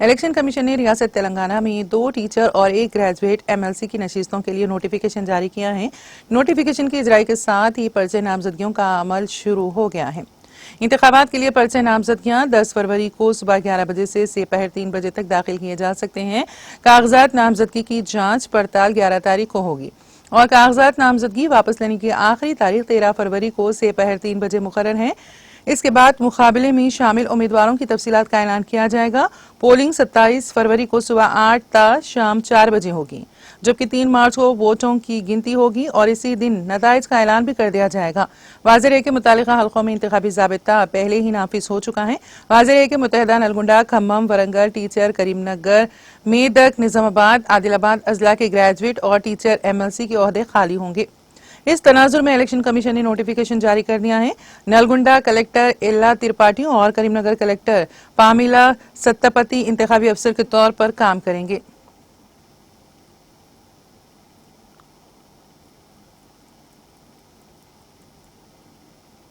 Election commission ने रियासत तेलंगाना में 2 टीचर और 1 ग्रेजुएट एमएलसी की नशीस्तों के लिए नोटिफिकेशन जारी किया है। नोटिफिकेशन की इजराई के साथ ही पर्चे नामजदगियों का अमल शुरू हो गया है। इंतखाबात के लिए पर्चे नामजदगियां 10 फरवरी को सुबह 11 बजे से दोपहर 3 बजे तक दाखिल किए जा सकते हैं। कागजात नामजदगी की जांच पड़ताल 11 तारीख को होगी और कागजात नामजदगी वापस लेने की आखिरी तारीख 13 फरवरी को दोपहर 3 बजे मुकर्रर है। इसके बाद मुकाबले में शामिल उम्मीदवारों की तफसीलात का ऐलान किया जाएगा। पोलिंग 27 फरवरी को सुबह 8 ता शाम 4 बजे होगी, जबकि 3 मार्च को वोटों की गिनती होगी और इसी दिन नताइज का ऐलान भी कर दिया जाएगा। वाज़ेह रहे कि मुतालिका हल्कों में इंतखाबी ज़ाबिता पहले ही नाफिज हो चुका है। वाज़ेह रहे कि मुत्तहिदा नलगुंडा, खम्मम, वरंगल, टीचर, करीमनगर, मेदक, निजामाबाद, आदिलाबाद अजला के ग्रेजुएट और टीचर एमएलसी के ओहदे खाली होंगे। इस तनाजुर में इलेक्शन कमीशन ने नोटिफिकेशन जारी कर दिया है। नलगुंडा कलेक्टर एल्ला त्रिपाठी और करीमनगर कलेक्टर पामिला सत्तापति इंतखाबी अफसर के तौर पर काम करेंगे।